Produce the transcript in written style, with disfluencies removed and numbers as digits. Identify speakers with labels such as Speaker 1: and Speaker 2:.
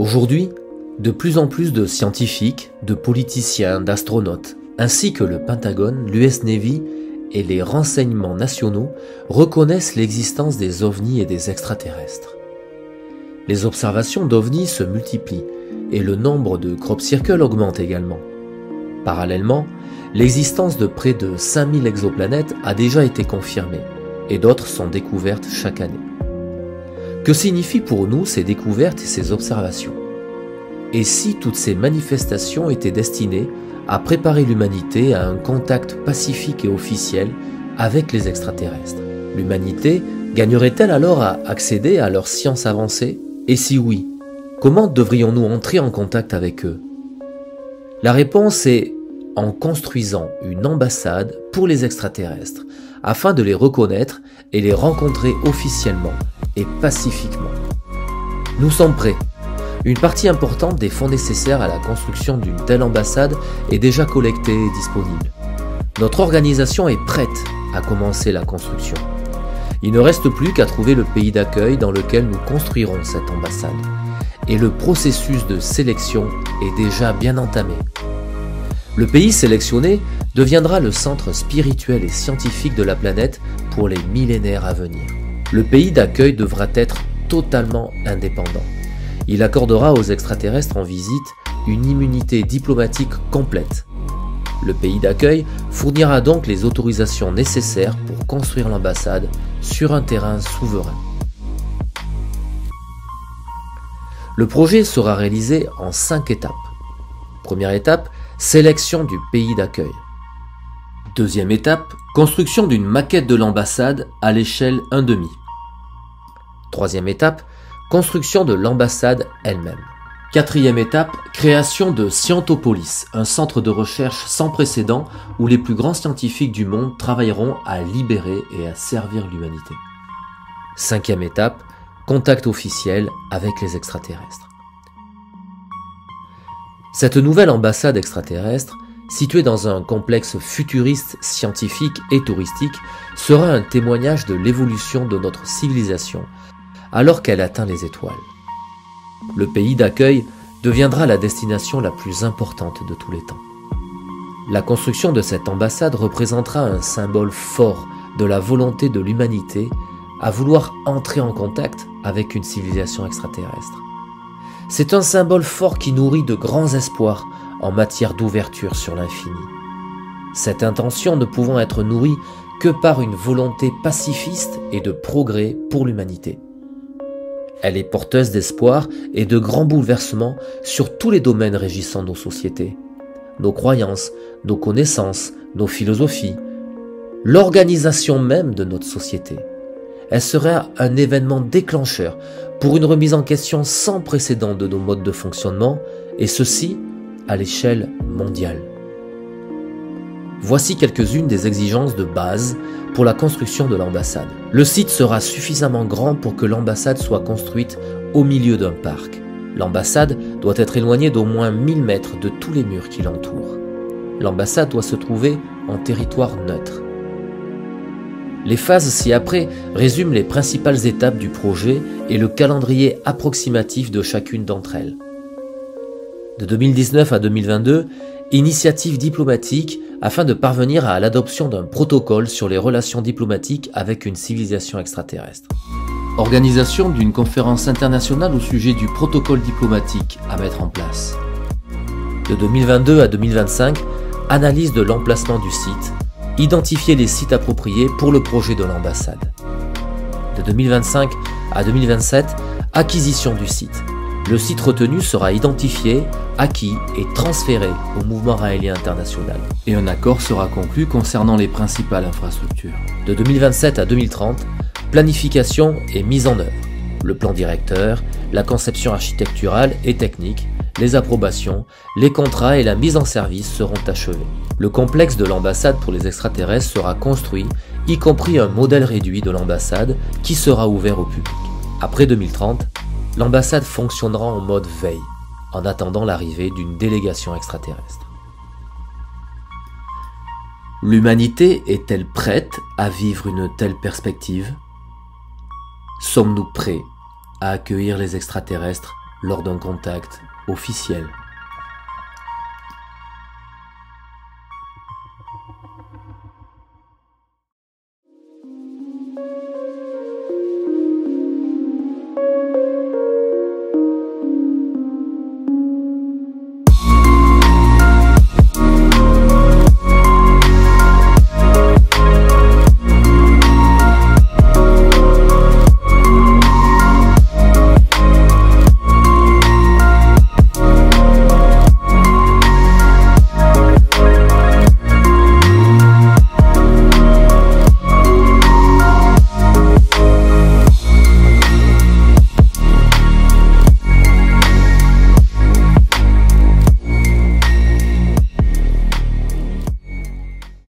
Speaker 1: Aujourd'hui, de plus en plus de scientifiques, de politiciens, d'astronautes, ainsi que le Pentagone, l'US Navy et les renseignements nationaux reconnaissent l'existence des ovnis et des extraterrestres. Les observations d'ovnis se multiplient et le nombre de crop circles augmente également. Parallèlement, l'existence de près de 5000 exoplanètes a déjà été confirmée et d'autres sont découvertes chaque année. Que signifient pour nous ces découvertes et ces observations? Et si toutes ces manifestations étaient destinées à préparer l'humanité à un contact pacifique et officiel avec les extraterrestres? L'humanité gagnerait-elle alors à accéder à leur science avancée? Et si oui, comment devrions-nous entrer en contact avec eux? La réponse est en construisant une ambassade pour les extraterrestres, afin de les reconnaître et les rencontrer officiellement et pacifiquement. Nous sommes prêts. Une partie importante des fonds nécessaires à la construction d'une telle ambassade est déjà collectée et disponible. Notre organisation est prête à commencer la construction. Il ne reste plus qu'à trouver le pays d'accueil dans lequel nous construirons cette ambassade. Et le processus de sélection est déjà bien entamé. Le pays sélectionné deviendra le centre spirituel et scientifique de la planète pour les millénaires à venir. Le pays d'accueil devra être totalement indépendant. Il accordera aux extraterrestres en visite une immunité diplomatique complète. Le pays d'accueil fournira donc les autorisations nécessaires pour construire l'ambassade sur un terrain souverain. Le projet sera réalisé en 5 étapes. Première étape, sélection du pays d'accueil. Deuxième étape, construction d'une maquette de l'ambassade à l'échelle 1,5. Troisième étape, construction de l'ambassade elle-même. Quatrième étape, création de Scientopolis, un centre de recherche sans précédent où les plus grands scientifiques du monde travailleront à libérer et à servir l'humanité. Cinquième étape, contact officiel avec les extraterrestres. Cette nouvelle ambassade extraterrestre, située dans un complexe futuriste, scientifique et touristique, sera un témoignage de l'évolution de notre civilisation, alors qu'elle atteint les étoiles. Le pays d'accueil deviendra la destination la plus importante de tous les temps. La construction de cette ambassade représentera un symbole fort de la volonté de l'humanité à vouloir entrer en contact avec une civilisation extraterrestre. C'est un symbole fort qui nourrit de grands espoirs en matière d'ouverture sur l'infini. Cette intention ne pouvant être nourrie que par une volonté pacifiste et de progrès pour l'humanité. Elle est porteuse d'espoir et de grands bouleversements sur tous les domaines régissant nos sociétés, nos croyances, nos connaissances, nos philosophies, l'organisation même de notre société. Elle sera un événement déclencheur pour une remise en question sans précédent de nos modes de fonctionnement, et ceci à l'échelle mondiale. Voici quelques-unes des exigences de base pour la construction de l'ambassade. Le site sera suffisamment grand pour que l'ambassade soit construite au milieu d'un parc. L'ambassade doit être éloignée d'au moins 1000 mètres de tous les murs qui l'entourent. L'ambassade doit se trouver en territoire neutre. Les phases ci-après résument les principales étapes du projet et le calendrier approximatif de chacune d'entre elles. De 2019 à 2022, initiative diplomatique afin de parvenir à l'adoption d'un protocole sur les relations diplomatiques avec une civilisation extraterrestre. Organisation d'une conférence internationale au sujet du protocole diplomatique à mettre en place. De 2022 à 2025, analyse de l'emplacement du site, identifier les sites appropriés pour le projet de l'ambassade. De 2025 à 2027, acquisition du site. Le site retenu sera identifié, acquis et transféré au mouvement raélien international. Et un accord sera conclu concernant les principales infrastructures. De 2027 à 2030, planification et mise en œuvre. Le plan directeur, la conception architecturale et technique, les approbations, les contrats et la mise en service seront achevés. Le complexe de l'ambassade pour les extraterrestres sera construit, y compris un modèle réduit de l'ambassade qui sera ouvert au public. Après 2030, l'ambassade fonctionnera en mode veille, en attendant l'arrivée d'une délégation extraterrestre. L'humanité est-elle prête à vivre une telle perspective? Sommes-nous prêts à accueillir les extraterrestres lors d'un contact officiel.